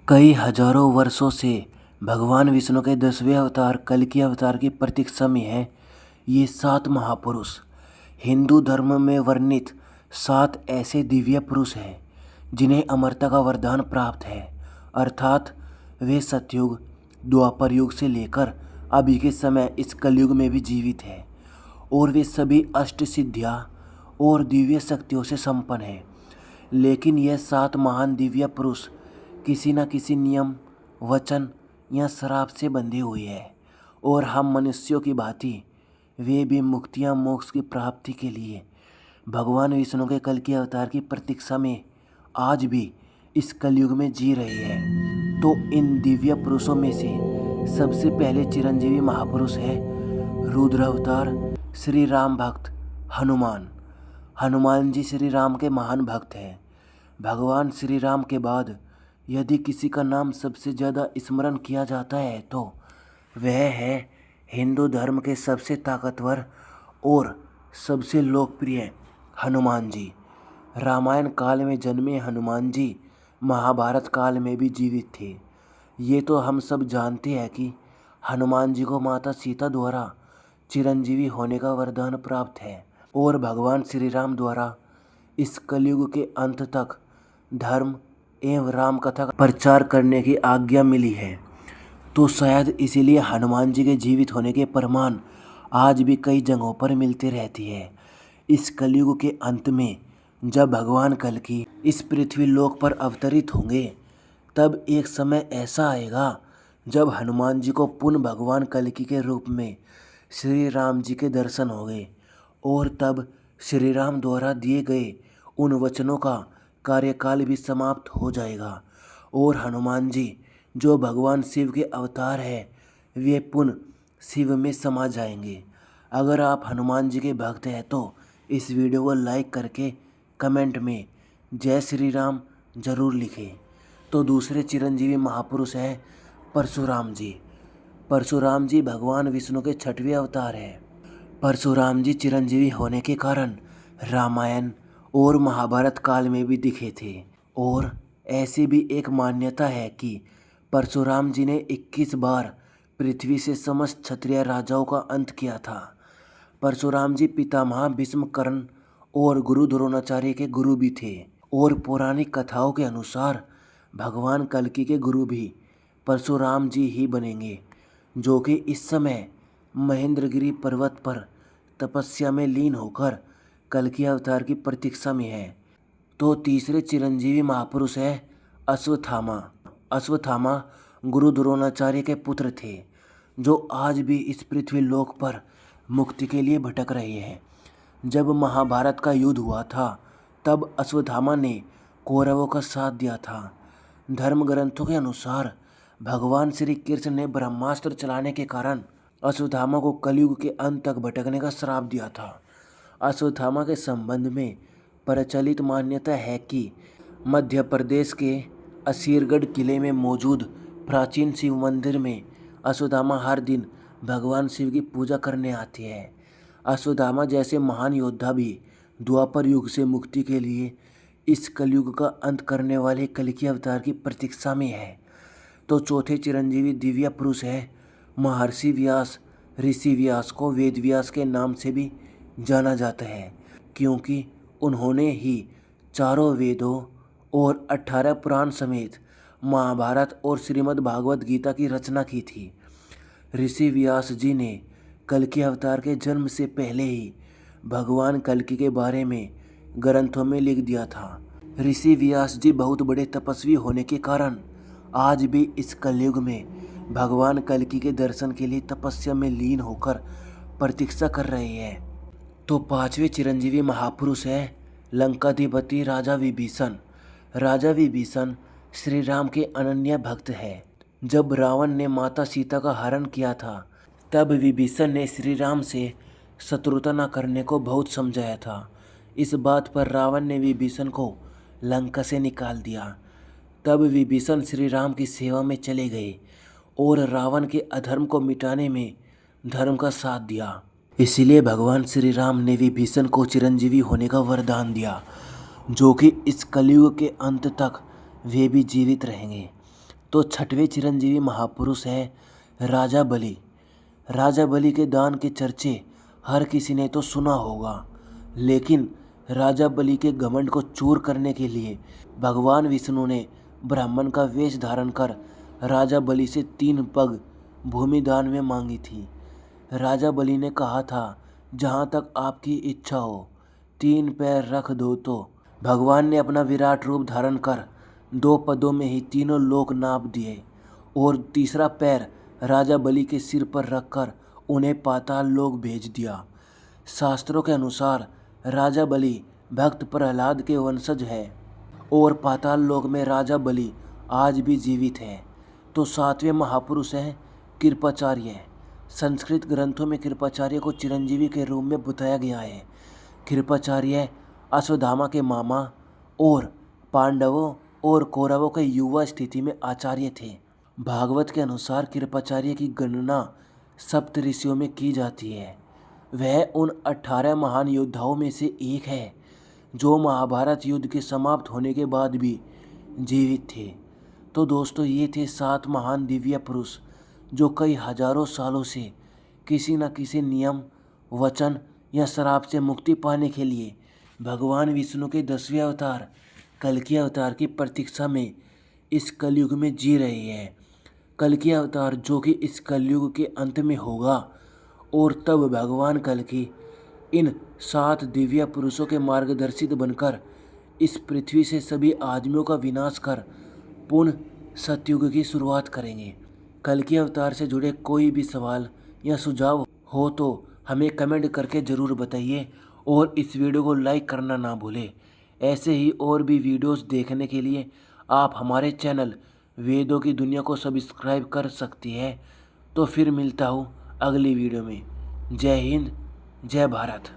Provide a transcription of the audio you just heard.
कई हजारों वर्षों से भगवान विष्णु के 10वें अवतार कल्कि अवतार की प्रतीक्षा में है। ये 7 महापुरुष हिंदू धर्म में वर्णित 7 ऐसे दिव्य पुरुष हैं जिन्हें अमरता का वरदान प्राप्त है। अर्थात वे सतयुग, द्वापर युग से लेकर अभी के समय इस कलयुग में भी जीवित है और वे सभी अष्ट सिद्धियाँ और दिव्य शक्तियों से संपन्न हैं। लेकिन यह 7 महान दिव्य पुरुष किसी न किसी नियम, वचन या श्राप से बंधे हुए हैं और हम मनुष्यों की भांति वे भी मुक्ति या मोक्ष की प्राप्ति के लिए भगवान विष्णु के कल्कि अवतार की प्रतीक्षा में आज भी इस कलयुग में जी रहे हैं। तो इन दिव्य पुरुषों में से सबसे पहले चिरंजीवी महापुरुष है रुद्र अवतार श्री राम भक्त हनुमान। हनुमान जी श्री राम के महान भक्त हैं। भगवान श्री राम के बाद यदि किसी का नाम सबसे ज़्यादा स्मरण किया जाता है तो वह है हिंदू धर्म के सबसे ताकतवर और सबसे लोकप्रिय हनुमान जी। रामायण काल में जन्मे हनुमान जी महाभारत काल में भी जीवित थे। ये तो हम सब जानते हैं कि हनुमान जी को माता सीता द्वारा चिरंजीवी होने का वरदान प्राप्त है और भगवान श्री राम द्वारा इस कलयुग के अंत तक धर्म एवं राम कथा का प्रचार करने की आज्ञा मिली है। तो शायद इसीलिए हनुमान जी के जीवित होने के प्रमाण आज भी कई जगहों पर मिलते रहती है। इस कलयुग के अंत में जब भगवान कल्कि इस पृथ्वी लोक पर अवतरित होंगे तब एक समय ऐसा आएगा जब हनुमान जी को पुनः भगवान कल्कि के रूप में श्री राम जी के दर्शन होंगे और तब श्री राम द्वारा दिए गए उन वचनों का कार्यकाल भी समाप्त हो जाएगा और हनुमान जी जो भगवान शिव के अवतार है वे पुनः शिव में समा जाएंगे। अगर आप हनुमान जी के भक्त हैं तो इस वीडियो को लाइक करके कमेंट में जय श्री राम जरूर लिखें। तो दूसरे चिरंजीवी महापुरुष हैं परशुराम जी। परशुराम जी भगवान विष्णु के 6वें अवतार हैं। परशुराम जी चिरंजीवी होने के कारण रामायण और महाभारत काल में भी दिखे थे और ऐसी भी एक मान्यता है कि परशुराम जी ने 21 बार पृथ्वी से समस्त क्षत्रिय राजाओं का अंत किया था। परशुराम जी पितामह भीष्म कर्ण और गुरु द्रोणाचार्य के गुरु भी थे और पौराणिक कथाओं के अनुसार भगवान कल्कि के गुरु भी परशुराम जी ही बनेंगे, जो कि इस समय महेंद्रगिरी पर्वत पर तपस्या में लीन होकर कल्कि अवतार की प्रतीक्षा में है। तो तीसरे चिरंजीवी महापुरुष है अश्वत्थामा। अश्वत्थामा गुरु द्रोणाचार्य के पुत्र थे जो आज भी इस पृथ्वी लोक पर मुक्ति के लिए भटक रहे हैं। जब महाभारत का युद्ध हुआ था तब अश्वत्थामा ने कौरवों का साथ दिया था। धर्म ग्रंथों के अनुसार भगवान श्री कृष्ण ने ब्रह्मास्त्र चलाने के कारण अश्वत्थामा को कलयुग के अंत तक भटकने का श्राप दिया था। अश्वत्थामा के संबंध में प्रचलित मान्यता है कि मध्य प्रदेश के असीरगढ़ किले में मौजूद प्राचीन शिव मंदिर में अश्वत्थामा हर दिन भगवान शिव की पूजा करने आते हैं। अश्वत्थामा जैसे महान योद्धा भी द्वापर युग से मुक्ति के लिए इस कलयुग का अंत करने वाले कल्कि अवतार की प्रतीक्षा में है। तो चौथे चिरंजीवी दिव्य पुरुष है महर्षि व्यास। ऋषि व्यास को वेद व्यास के नाम से भी जाना जाता है क्योंकि उन्होंने ही चारों वेदों और 18 पुराण समेत महाभारत और श्रीमद् भागवत गीता की रचना की थी। ऋषि व्यास जी ने कल्कि अवतार के जन्म से पहले ही भगवान कल्कि के बारे में ग्रंथों में लिख दिया था। ऋषि व्यास जी बहुत बड़े तपस्वी होने के कारण आज भी इस कलयुग में भगवान कल्कि के दर्शन के लिए तपस्या में लीन होकर प्रतीक्षा कर रहे हैं। तो पांचवें चिरंजीवी महापुरुष है लंकाधिपति राजा विभीषण। राजा विभीषण श्री राम के अनन्य भक्त है। जब रावण ने माता सीता का हरण किया था तब विभीषण ने श्री राम से शत्रुता न करने को बहुत समझाया था। इस बात पर रावण ने विभीषण को लंका से निकाल दिया। तब विभीषण श्री राम की सेवा में चले गए और रावण के अधर्म को मिटाने में धर्म का साथ दिया। इसीलिए भगवान श्री राम ने विभीषण को चिरंजीवी होने का वरदान दिया, जो कि इस कलयुग के अंत तक वे भी जीवित रहेंगे। तो छठवें चिरंजीवी महापुरुष हैं राजा बलि। राजा बलि के दान के चर्चे हर किसी ने तो सुना होगा, लेकिन राजा बलि के घमंड को चूर करने के लिए भगवान विष्णु ने ब्राह्मण का वेश धारण कर राजा बलि से 3 पग भूमि दान में मांगी थी। राजा बलि ने कहा था, जहाँ तक आपकी इच्छा हो 3 पैर रख दो। तो भगवान ने अपना विराट रूप धारण कर 2 पदों में ही तीनों लोक नाप दिए और तीसरा पैर राजा बलि के सिर पर रखकर उन्हें पाताल लोक भेज दिया। शास्त्रों के अनुसार राजा बलि भक्त प्रहलाद के वंशज है और पाताल लोक में राजा बलि आज भी जीवित है। तो 7वें महापुरुष हैं कृपाचार्य। संस्कृत ग्रंथों में कृपाचार्य को चिरंजीवी के रूप में बताया गया है। कृपाचार्य अश्वत्थामा के मामा और पांडवों और कौरवों के युवा स्थिति में आचार्य थे। भागवत के अनुसार कृपाचार्य की गणना सप्त ऋषियों में की जाती है। वह उन 18 महान योद्धाओं में से एक है जो महाभारत युद्ध के समाप्त होने के बाद भी जीवित थे। तो दोस्तों, ये थे 7 महान दिव्य पुरुष जो कई हजारों सालों से किसी न किसी नियम, वचन या श्राप से मुक्ति पाने के लिए भगवान विष्णु के 10वें अवतार कल्कि अवतार की प्रतीक्षा में इस कलयुग में जी रहे हैं। कल्कि अवतार जो कि इस कलयुग के अंत में होगा, और तब भगवान कल्कि इन 7 दिव्य पुरुषों के मार्गदर्शित बनकर इस पृथ्वी से सभी आदमियों का विनाश कर पुनः सतयुग की शुरुआत करेंगे। कल्कि अवतार से जुड़े कोई भी सवाल या सुझाव हो तो हमें कमेंट करके ज़रूर बताइए और इस वीडियो को लाइक करना ना भूलें। ऐसे ही और भी वीडियोस देखने के लिए आप हमारे चैनल वेदों की दुनिया को सब्सक्राइब कर सकती हैं। तो फिर मिलता हूँ अगली वीडियो में। जय हिंद, जय भारत।